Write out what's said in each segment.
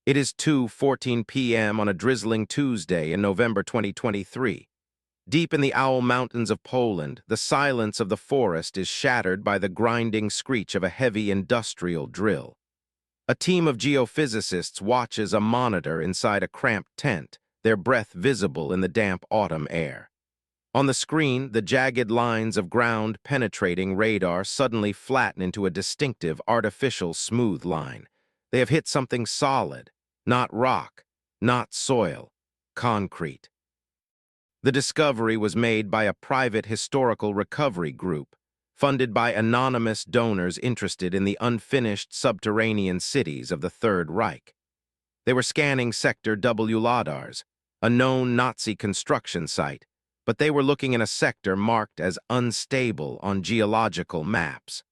It is 2:14 p.m. on a drizzling Tuesday in November 2023. Deep in the Owl Mountains of Poland, the silence of the forest is shattered by the grinding screech of a heavy industrial drill. A team of geophysicists watches a monitor inside a cramped tent, their breath visible in the damp autumn air. On the screen, the jagged lines of ground-penetrating radar suddenly flatten into a distinctive, artificial smooth line. They have hit something solid, not rock, not soil, concrete. The discovery was made by a private historical recovery group, funded by anonymous donors interested in the unfinished subterranean cities of the Third Reich. They were scanning Sector WW2, a known Nazi construction site, but they were looking in a sector marked as unstable on geological maps.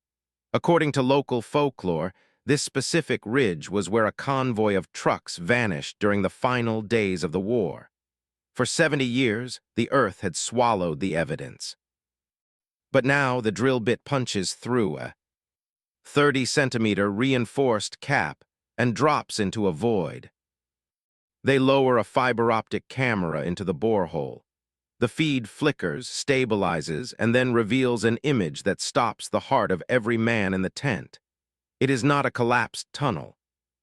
According to local folklore, this specific ridge was where a convoy of trucks vanished during the final days of the war. For 70 years, the earth had swallowed the evidence. But now the drill bit punches through a 30-centimeter reinforced cap and drops into a void. They lower a fiber-optic camera into the borehole. The feed flickers, stabilizes, and then reveals an image that stops the heart of every man in the tent. It is not a collapsed tunnel.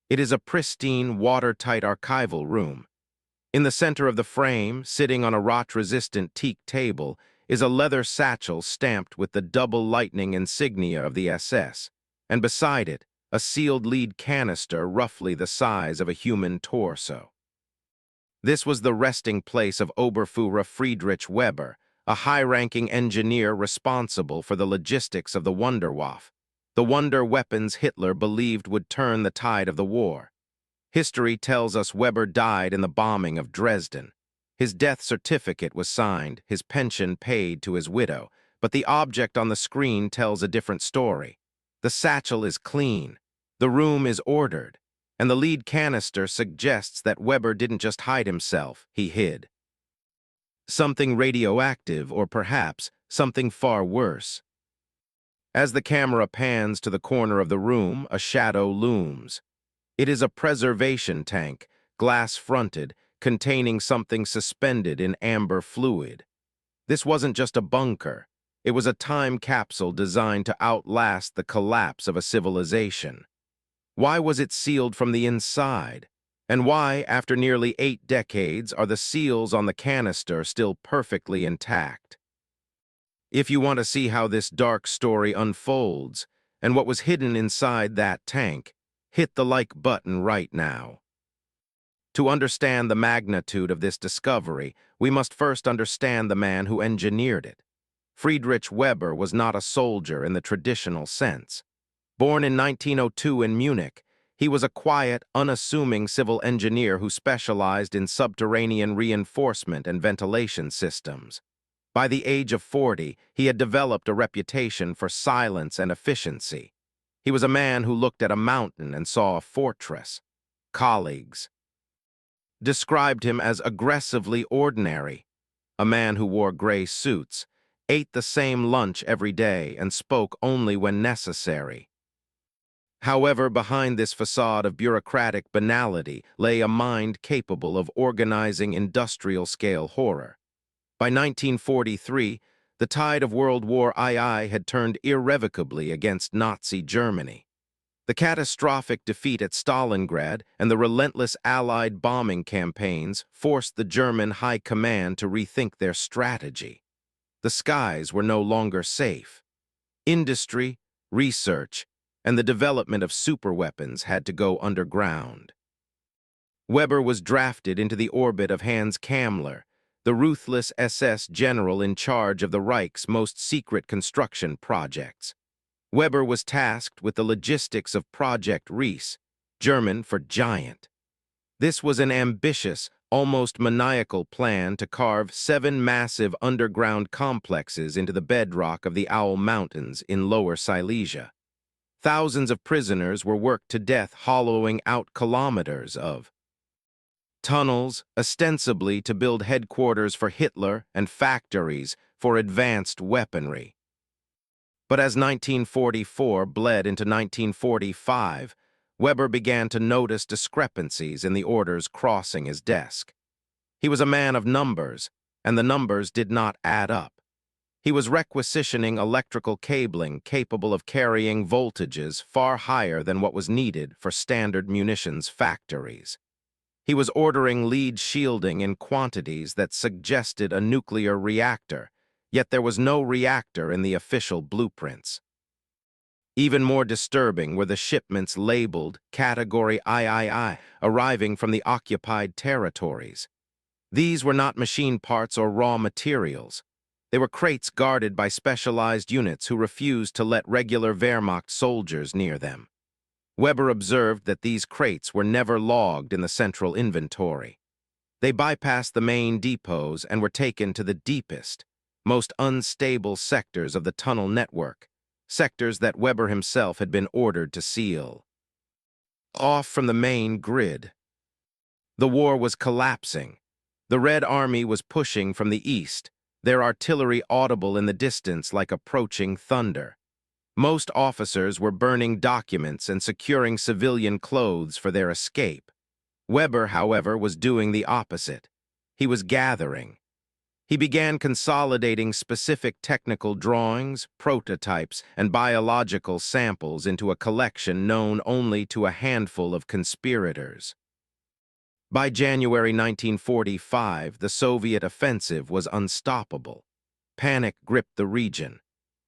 It is a pristine, watertight archival room. In the center of the frame, sitting on a rot-resistant teak table, is a leather satchel stamped with the double lightning insignia of the SS, and beside it, a sealed lead canister roughly the size of a human torso. This was the resting place of Oberfuhrer Friedrich Weber, a high-ranking engineer responsible for the logistics of the Wunderwaffe, the wonder weapons Hitler believed would turn the tide of the war. History tells us Weber died in the bombing of Dresden. His death certificate was signed, his pension paid to his widow, but the object on the screen tells a different story. The satchel is clean, the room is ordered, and the lead canister suggests that Weber didn't just hide himself, he hid something radioactive, or perhaps something far worse. As the camera pans to the corner of the room, a shadow looms. It is a preservation tank, glass-fronted, containing something suspended in amber fluid. This wasn't just a bunker. It was a time capsule designed to outlast the collapse of a civilization. Why was it sealed from the inside? And why, after nearly 8 decades, are the seals on the canister still perfectly intact? If you want to see how this dark story unfolds and what was hidden inside that tank, hit the like button right now. To understand the magnitude of this discovery, we must first understand the man who engineered it. Friedrich Weber was not a soldier in the traditional sense. Born in 1902 in Munich, he was a quiet, unassuming civil engineer who specialized in subterranean reinforcement and ventilation systems. By the age of 40, he had developed a reputation for silence and efficiency. He was a man who looked at a mountain and saw a fortress. Colleagues described him as aggressively ordinary, a man who wore gray suits, ate the same lunch every day, and spoke only when necessary. However, behind this facade of bureaucratic banality lay a mind capable of organizing industrial-scale horror. By 1943, the tide of World War II had turned irrevocably against Nazi Germany. The catastrophic defeat at Stalingrad and the relentless Allied bombing campaigns forced the German High Command to rethink their strategy. The skies were no longer safe. Industry, research, and the development of superweapons had to go underground. Weber was drafted into the orbit of Hans Kammler, the ruthless SS general in charge of the Reich's most secret construction projects. Weber was tasked with the logistics of Project Riese, German for giant. This was an ambitious, almost maniacal plan to carve 7 massive underground complexes into the bedrock of the Owl Mountains in Lower Silesia. Thousands of prisoners were worked to death hollowing out kilometers of tunnels, ostensibly to build headquarters for Hitler and factories for advanced weaponry. But as 1944 bled into 1945, Weber began to notice discrepancies in the orders crossing his desk. He was a man of numbers, and the numbers did not add up. He was requisitioning electrical cabling capable of carrying voltages far higher than what was needed for standard munitions factories. He was ordering lead shielding in quantities that suggested a nuclear reactor, yet there was no reactor in the official blueprints. Even more disturbing were the shipments labeled Category III, arriving from the occupied territories. These were not machine parts or raw materials. They were crates guarded by specialized units who refused to let regular Wehrmacht soldiers near them. Weber observed that these crates were never logged in the central inventory. They bypassed the main depots and were taken to the deepest, most unstable sectors of the tunnel network, sectors that Weber himself had been ordered to seal. Off from the main grid. The war was collapsing. The Red Army was pushing from the east, their artillery audible in the distance like approaching thunder. Most officers were burning documents and securing civilian clothes for their escape. Weber, however, was doing the opposite. He was gathering. He began consolidating specific technical drawings, prototypes, and biological samples into a collection known only to a handful of conspirators. By January 1945, the Soviet offensive was unstoppable. Panic gripped the region.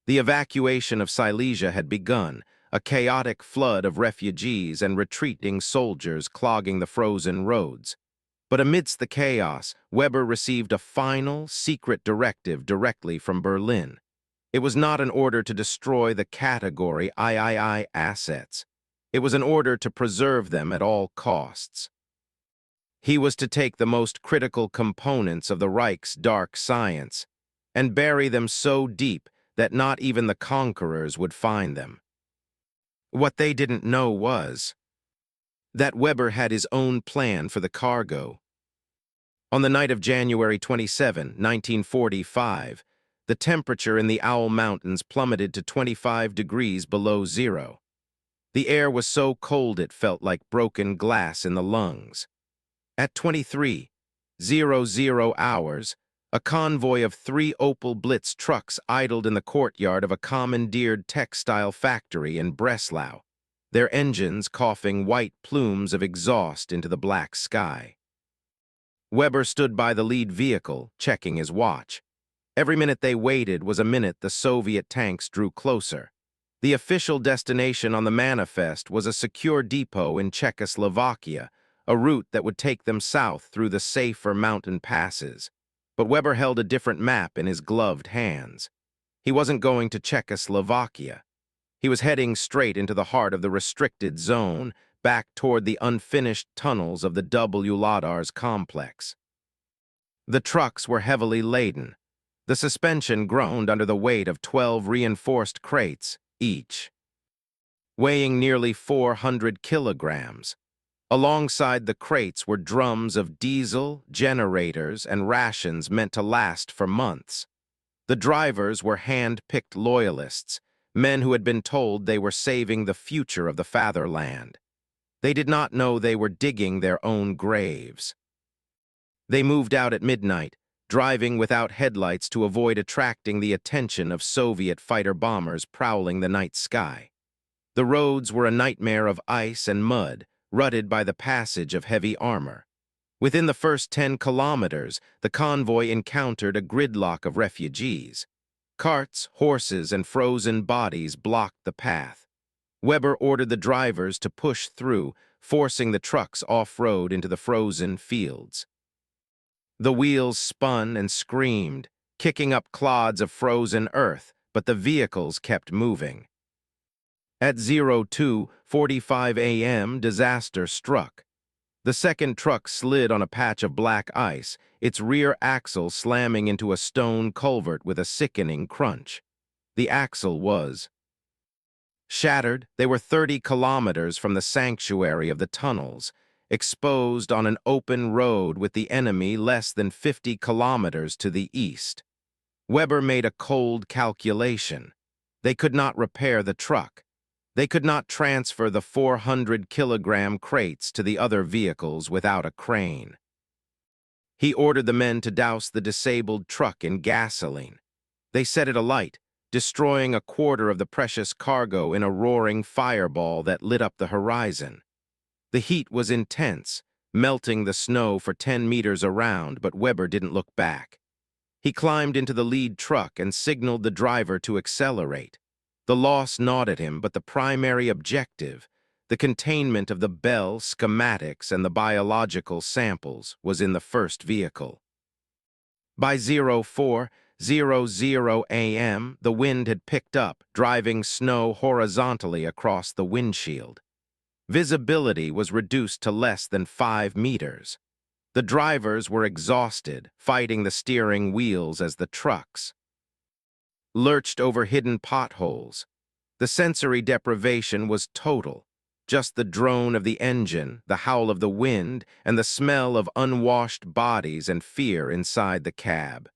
The evacuation of Silesia had begun, a chaotic flood of refugees and retreating soldiers clogging the frozen roads. But amidst the chaos, Weber received a final, secret directive directly from Berlin. It was not an order to destroy the Category III assets. It was an order to preserve them at all costs. He was to take the most critical components of the Reich's dark science and bury them so deep that not even the conquerors would find them. What they didn't know was that Weber had his own plan for the cargo. On the night of January 27, 1945, the temperature in the Owl Mountains plummeted to 25 degrees below zero. The air was so cold it felt like broken glass in the lungs. At 23:00 hours, a convoy of 3 Opel Blitz trucks idled in the courtyard of a commandeered textile factory in Breslau, their engines coughing white plumes of exhaust into the black sky. Weber stood by the lead vehicle, checking his watch. Every minute they waited was a minute the Soviet tanks drew closer. The official destination on the manifest was a secure depot in Czechoslovakia, a route that would take them south through the safer mountain passes. But Weber held a different map in his gloved hands. He wasn't going to Czechoslovakia. He was heading straight into the heart of the restricted zone, back toward the unfinished tunnels of the WW2 complex. The trucks were heavily laden. The suspension groaned under the weight of 12 reinforced crates, each, weighing nearly 400 kilograms. Alongside the crates were drums of diesel, generators, and rations meant to last for months. The drivers were hand-picked loyalists, men who had been told they were saving the future of the fatherland. They did not know they were digging their own graves. They moved out at midnight, driving without headlights to avoid attracting the attention of Soviet fighter-bombers prowling the night sky. The roads were a nightmare of ice and mud, rutted by the passage of heavy armor. Within the first 10 kilometers, the convoy encountered a gridlock of refugees. Carts, horses, and frozen bodies blocked the path. Weber ordered the drivers to push through, forcing the trucks off-road into the frozen fields. The wheels spun and screamed, kicking up clods of frozen earth, but the vehicles kept moving. At 02:45 a.m., disaster struck. The second truck slid on a patch of black ice, its rear axle slamming into a stone culvert with a sickening crunch. The axle was shattered. They were 30 kilometers from the sanctuary of the tunnels, exposed on an open road with the enemy less than 50 kilometers to the east. Weber made a cold calculation. They could not repair the truck. They could not transfer the 400-kilogram crates to the other vehicles without a crane. He ordered the men to douse the disabled truck in gasoline. They set it alight, destroying a quarter of the precious cargo in a roaring fireball that lit up the horizon. The heat was intense, melting the snow for 10 meters around, but Weber didn't look back. He climbed into the lead truck and signaled the driver to accelerate. The loss gnawed at him, but the primary objective, the containment of the bell, schematics, and the biological samples, was in the first vehicle. By 04:00 a.m., the wind had picked up, driving snow horizontally across the windshield. Visibility was reduced to less than 5 meters. The drivers were exhausted, fighting the steering wheels as the trucks lurched over hidden potholes. The sensory deprivation was total. Just the drone of the engine, the howl of the wind, and the smell of unwashed bodies and fear inside the cab.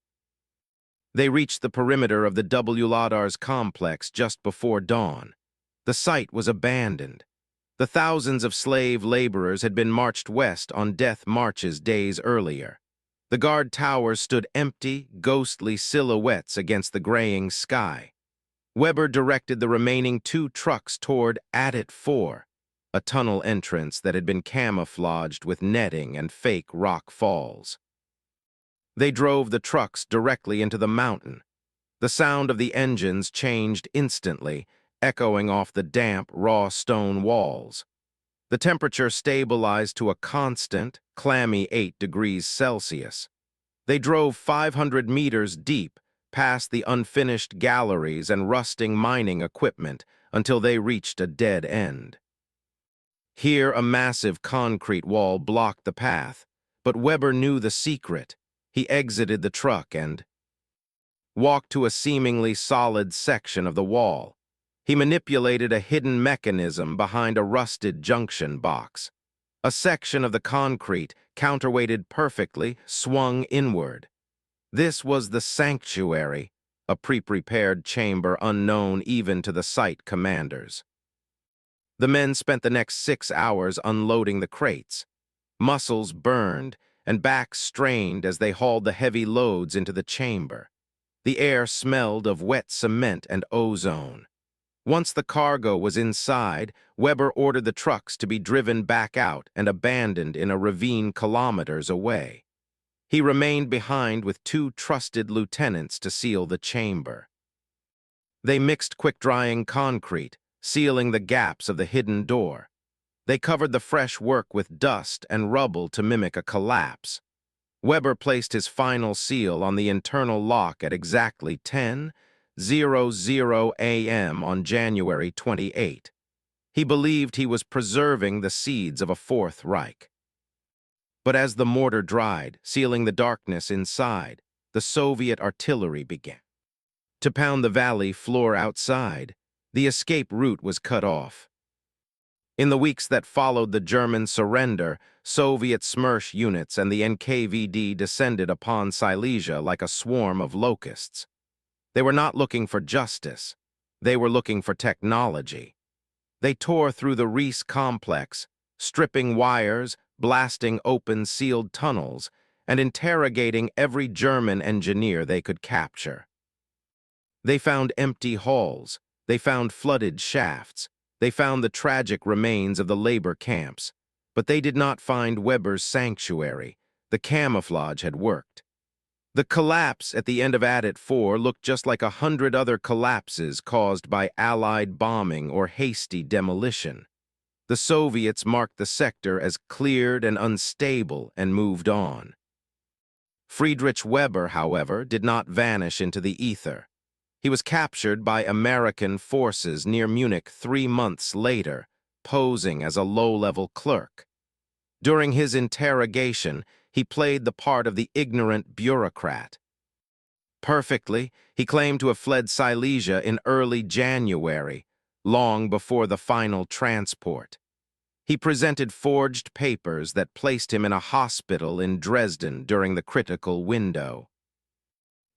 They reached the perimeter of the WW2's complex just before dawn. The site was abandoned. The thousands of slave laborers had been marched west on death marches days earlier. The guard towers stood empty, ghostly silhouettes against the graying sky. Weber directed the remaining 2 trucks toward Adit 4, a tunnel entrance that had been camouflaged with netting and fake rock falls. They drove the trucks directly into the mountain. The sound of the engines changed instantly, echoing off the damp, raw stone walls. The temperature stabilized to a constant, clammy 8 degrees Celsius. They drove 500 meters deep, past the unfinished galleries and rusting mining equipment, until they reached a dead end. Here, a massive concrete wall blocked the path, but Weber knew the secret. He exited the truck and walked to a seemingly solid section of the wall. He manipulated a hidden mechanism behind a rusted junction box. A section of the concrete, counterweighted perfectly, swung inward. This was the sanctuary, a pre-prepared chamber unknown even to the site commanders. The men spent the next 6 hours unloading the crates. Muscles burned and backs strained as they hauled the heavy loads into the chamber. The air smelled of wet cement and ozone. Once the cargo was inside, Weber ordered the trucks to be driven back out and abandoned in a ravine kilometers away. He remained behind with 2 trusted lieutenants to seal the chamber. They mixed quick-drying concrete, sealing the gaps of the hidden door. They covered the fresh work with dust and rubble to mimic a collapse. Weber placed his final seal on the internal lock at exactly 10:00 a.m. on January 28. He believed he was preserving the seeds of a Fourth Reich. But as the mortar dried, sealing the darkness inside, the Soviet artillery began to pound the valley floor outside. The escape route was cut off. In the weeks that followed the German surrender, Soviet Smersh units and the NKVD descended upon Silesia like a swarm of locusts. They were not looking for justice. They were looking for technology. They tore through the Riese complex, stripping wires, blasting open sealed tunnels, and interrogating every German engineer they could capture. They found empty halls. They found flooded shafts. They found the tragic remains of the labor camps. But they did not find Weber's sanctuary. The camouflage had worked. The collapse at the end of Adit 4 looked just like 100 other collapses caused by Allied bombing or hasty demolition. The Soviets marked the sector as cleared and unstable and moved on. Friedrich Weber, however, did not vanish into the ether. He was captured by American forces near Munich 3 months later, posing as a low-level clerk. During his interrogation, he played the part of the ignorant bureaucrat. Perfectly, he claimed to have fled Silesia in early January, long before the final transport. He presented forged papers that placed him in a hospital in Dresden during the critical window.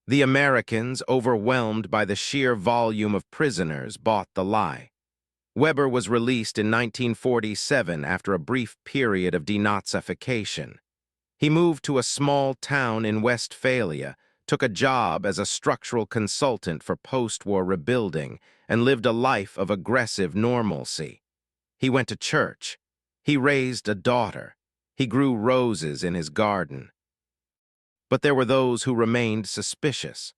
The Americans, overwhelmed by the sheer volume of prisoners, bought the lie. Weber was released in 1947 after a brief period of denazification. He moved to a small town in Westphalia, took a job as a structural consultant for post-war rebuilding, and lived a life of aggressive normalcy. He went to church. He raised a daughter. He grew roses in his garden. But there were those who remained suspicious.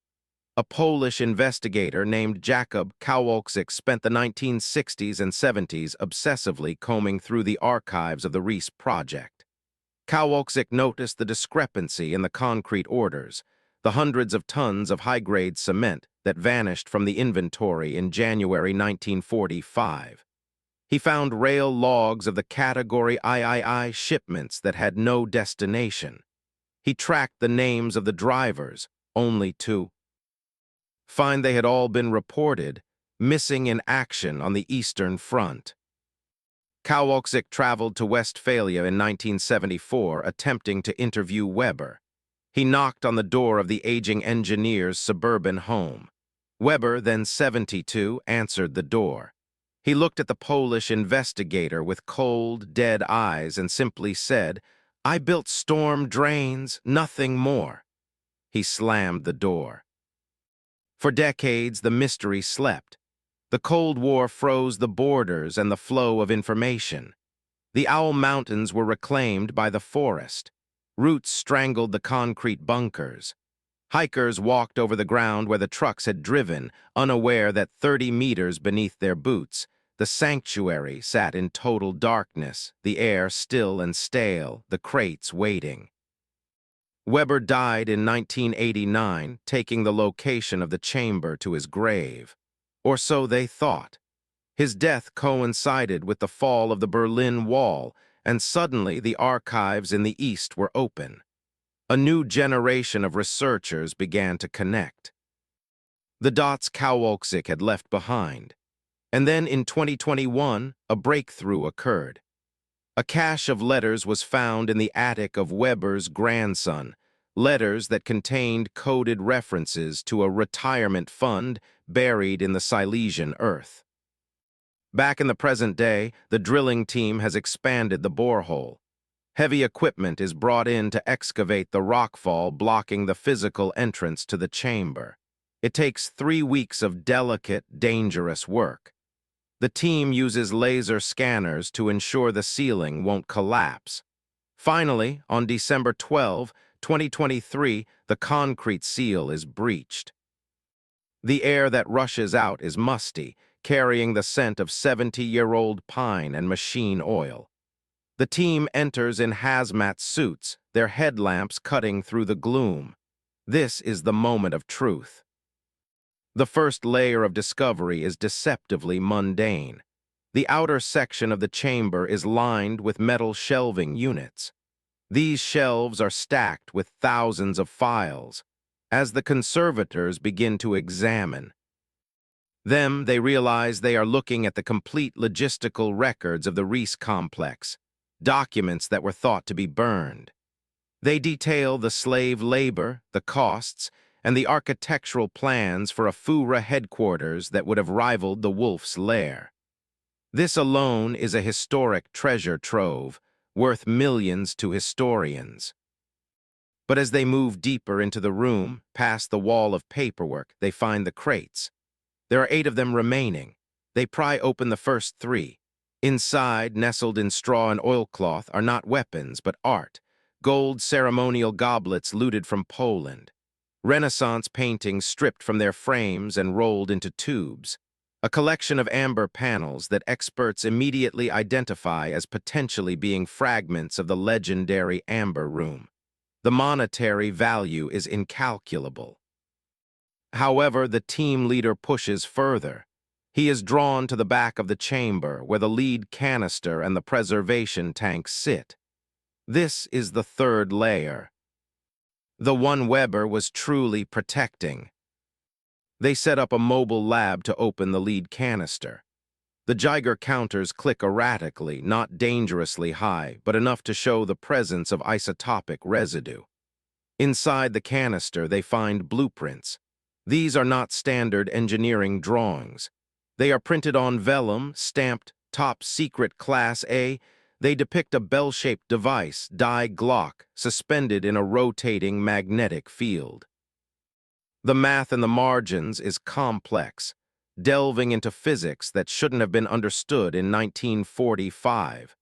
A Polish investigator named Jakub Kowalczyk spent the 1960s and 70s obsessively combing through the archives of the Riese project. Kowalczyk noticed the discrepancy in the concrete orders, the hundreds of tons of high-grade cement that vanished from the inventory in January 1945. He found rail logs of the Category III shipments that had no destination. He tracked the names of the drivers, only to find they had all been reported, missing in action on the Eastern Front. Kowalczyk traveled to Westphalia in 1974, attempting to interview Weber. He knocked on the door of the aging engineer's suburban home. Weber, then 72, answered the door. He looked at the Polish investigator with cold, dead eyes and simply said, "I built storm drains, nothing more." He slammed the door. For decades, the mystery slept. The Cold War froze the borders and the flow of information. The Owl Mountains were reclaimed by the forest. Roots strangled the concrete bunkers. Hikers walked over the ground where the trucks had driven, unaware that 30 meters beneath their boots, the sanctuary sat in total darkness, the air still and stale, the crates waiting. Weber died in 1989, taking the location of the chamber to his grave. Or so they thought. His death coincided with the fall of the Berlin Wall, and suddenly the archives in the East were open. A new generation of researchers began to connect. The dots Kowalczyk had left behind. And then in 2021, a breakthrough occurred. A cache of letters was found in the attic of Weber's grandson, letters that contained coded references to a retirement fund buried in the Silesian earth. Back in the present day, the drilling team has expanded the borehole. Heavy equipment is brought in to excavate the rockfall blocking the physical entrance to the chamber. It takes 3 weeks of delicate, dangerous work. The team uses laser scanners to ensure the ceiling won't collapse. Finally, on December 12, 2023, the concrete seal is breached. The air that rushes out is musty, carrying the scent of 70-year-old pine and machine oil. The team enters in hazmat suits, their headlamps cutting through the gloom. This is the moment of truth. The first layer of discovery is deceptively mundane. The outer section of the chamber is lined with metal shelving units. These shelves are stacked with thousands of files. As the conservators begin to examine them, they realize they are looking at the complete logistical records of the Riese complex, documents that were thought to be burned. They detail the slave labor, the costs, and the architectural plans for a Führer headquarters that would have rivaled the Wolf's Lair. This alone is a historic treasure trove, worth millions to historians. But as they move deeper into the room, past the wall of paperwork, they find the crates. There are 8 of them remaining. They pry open the first 3. Inside, nestled in straw and oilcloth, are not weapons, but art. Gold ceremonial goblets looted from Poland. Renaissance paintings stripped from their frames and rolled into tubes. A collection of amber panels that experts immediately identify as potentially being fragments of the legendary Amber Room. The monetary value is incalculable. However, the team leader pushes further. He is drawn to the back of the chamber where the lead canister and the preservation tank sit. This is the third layer. The one Weber was truly protecting. They set up a mobile lab to open the lead canister. The Geiger counters click erratically, not dangerously high, but enough to show the presence of isotopic residue. Inside the canister, they find blueprints. These are not standard engineering drawings. They are printed on vellum, stamped Top Secret Class A. They depict a bell-shaped device, Glocke, suspended in a rotating magnetic field. The math in the margins is complex, delving into physics that shouldn't have been understood in 1945.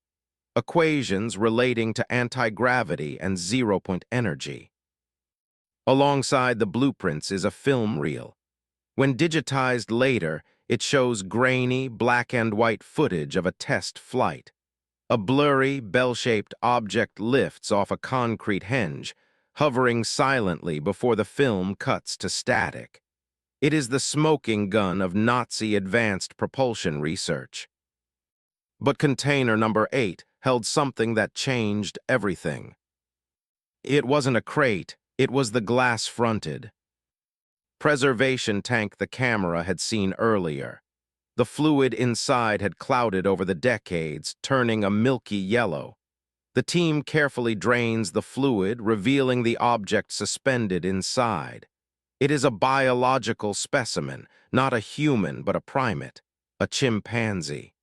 Equations relating to anti-gravity and zero-point energy. Alongside the blueprints is a film reel. When digitized later, it shows grainy, black-and-white footage of a test flight. A blurry, bell-shaped object lifts off a concrete hinge, hovering silently before the film cuts to static. It is the smoking gun of Nazi advanced propulsion research. But container number 8 held something that changed everything. It wasn't a crate, it was the glass-fronted preservation tank the camera had seen earlier. The fluid inside had clouded over the decades, turning a milky yellow. The team carefully drains the fluid, revealing the object suspended inside. It is a biological specimen, not a human but a primate, a chimpanzee.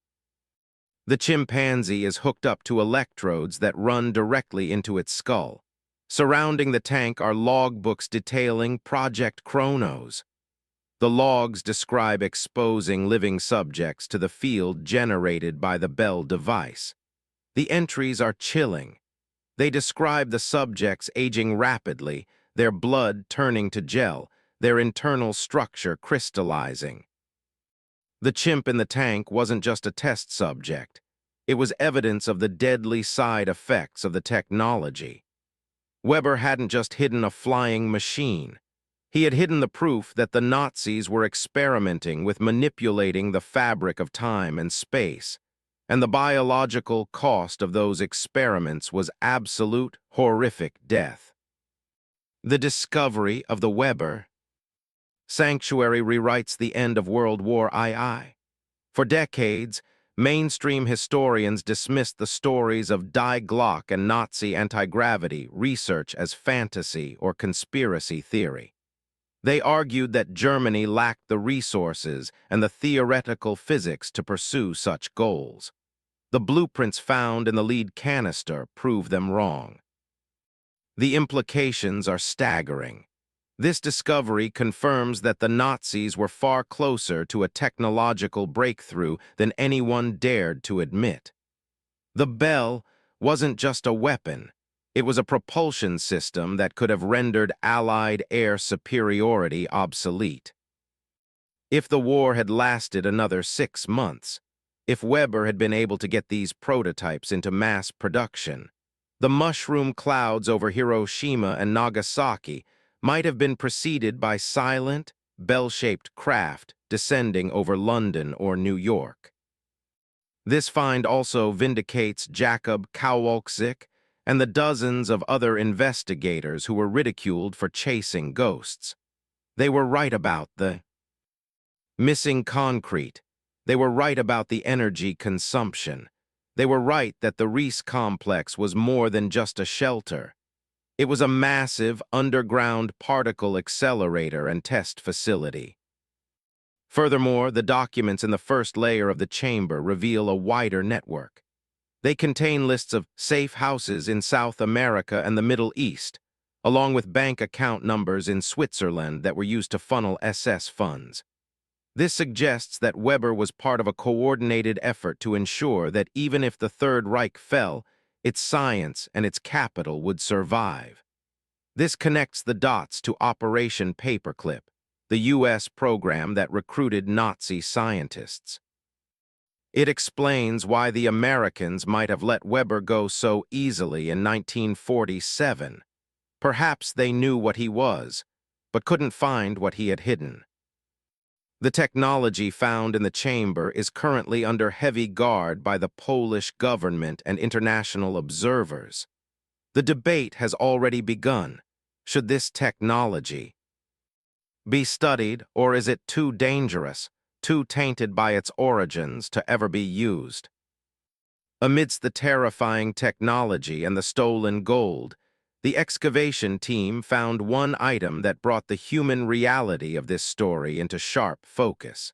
The chimpanzee is hooked up to electrodes that run directly into its skull. Surrounding the tank are logbooks detailing Project Chronos. The logs describe exposing living subjects to the field generated by the Bell device. The entries are chilling. They describe the subjects aging rapidly, their blood turning to gel, their internal structure crystallizing. The chimp in the tank wasn't just a test subject. It was evidence of the deadly side effects of the technology. Weber hadn't just hidden a flying machine. He had hidden the proof that the Nazis were experimenting with manipulating the fabric of time and space, and the biological cost of those experiments was absolute, horrific death. The discovery of the Weber sanctuary rewrites the end of World War II. For decades, mainstream historians dismissed the stories of Die Glocke and Nazi anti-gravity research as fantasy or conspiracy theory. They argued that Germany lacked the resources and the theoretical physics to pursue such goals. The blueprints found in the lead canister prove them wrong. The implications are staggering. This discovery confirms that the Nazis were far closer to a technological breakthrough than anyone dared to admit. The Bell wasn't just a weapon. It was a propulsion system that could have rendered Allied air superiority obsolete. If the war had lasted another 6 months, if Weber had been able to get these prototypes into mass production, the mushroom clouds over Hiroshima and Nagasaki might have been preceded by silent, bell-shaped craft descending over London or New York. This find also vindicates Jakob Kowalczyk and the dozens of other investigators who were ridiculed for chasing ghosts. They were right about the missing concrete. They were right about the energy consumption. They were right that the Riese complex was more than just a shelter. It was a massive underground particle accelerator and test facility. Furthermore, the documents in the first layer of the chamber reveal a wider network. They contain lists of safe houses in South America and the Middle East, along with bank account numbers in Switzerland that were used to funnel SS funds. This suggests that Weber was part of a coordinated effort to ensure that even if the Third Reich fell, its science and its capital would survive. This connects the dots to Operation Paperclip, the U.S. program that recruited Nazi scientists. It explains why the Americans might have let Weber go so easily in 1947. Perhaps they knew what he was, but couldn't find what he had hidden. The technology found in the chamber is currently under heavy guard by the Polish government and international observers. The debate has already begun. Should this technology be studied, or is it too dangerous, too tainted by its origins to ever be used? Amidst the terrifying technology and the stolen gold, the excavation team found one item that brought the human reality of this story into sharp focus.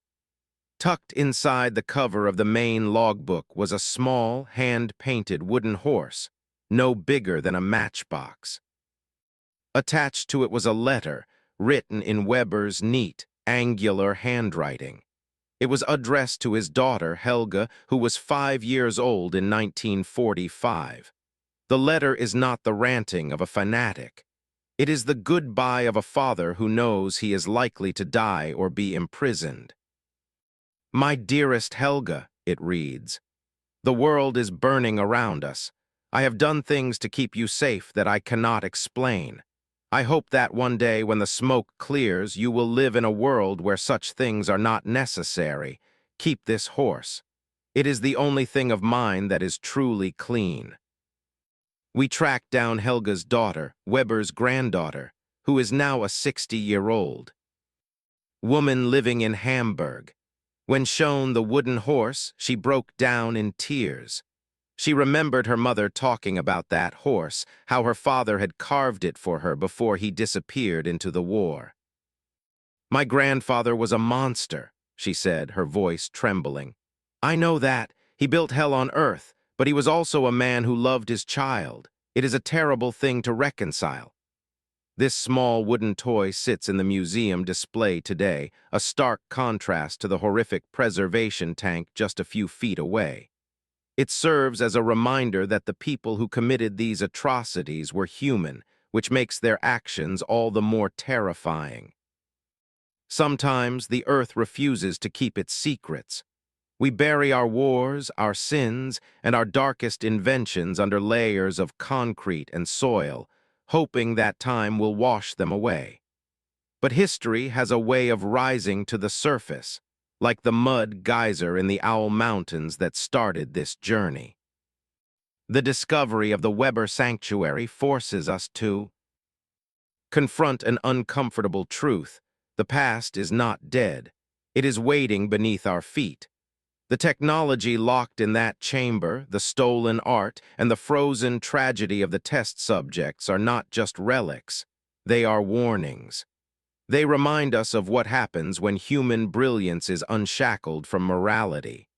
Tucked inside the cover of the main logbook was a small, hand-painted wooden horse, no bigger than a matchbox. Attached to it was a letter, written in Weber's neat, angular handwriting. It was addressed to his daughter, Helga, who was 5 years old in 1945. The letter is not the ranting of a fanatic. It is the goodbye of a father who knows he is likely to die or be imprisoned. "My dearest Helga," it reads, "the world is burning around us. I have done things to keep you safe that I cannot explain. I hope that one day when the smoke clears, you will live in a world where such things are not necessary. Keep this horse. It is the only thing of mine that is truly clean." We tracked down Helga's daughter, Weber's granddaughter, who is now a 60-year-old woman living in Hamburg. When shown the wooden horse, she broke down in tears. She remembered her mother talking about that horse, how her father had carved it for her before he disappeared into the war. "My grandfather was a monster," she said, her voice trembling. "I know that. He built hell on earth, but he was also a man who loved his child. It is a terrible thing to reconcile." This small wooden toy sits in the museum display today, a stark contrast to the horrific preservation tank just a few feet away. It serves as a reminder that the people who committed these atrocities were human, which makes their actions all the more terrifying. Sometimes the earth refuses to keep its secrets. We bury our wars, our sins, and our darkest inventions under layers of concrete and soil, hoping that time will wash them away. But history has a way of rising to the surface, like the mud geyser in the Owl Mountains that started this journey. The discovery of the Weber Sanctuary forces us to confront an uncomfortable truth. The past is not dead. It is waiting beneath our feet. The technology locked in that chamber, the stolen art, and the frozen tragedy of the test subjects are not just relics. They are warnings. They remind us of what happens when human brilliance is unshackled from morality.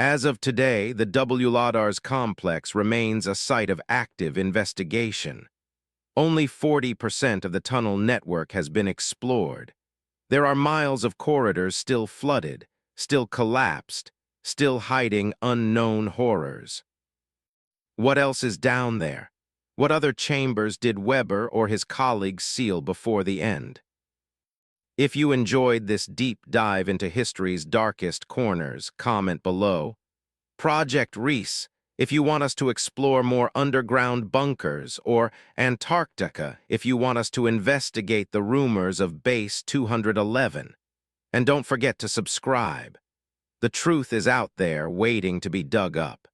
As of today, the WLADARS complex remains a site of active investigation. Only 40% of the tunnel network has been explored. There are miles of corridors still flooded, still collapsed, still hiding unknown horrors. What else is down there? What other chambers did Weber or his colleagues seal before the end? If you enjoyed this deep dive into history's darkest corners, comment below. Project Riese, if you want us to explore more underground bunkers, or Antarctica, if you want us to investigate the rumors of Base 211. And don't forget to subscribe. The truth is out there waiting to be dug up.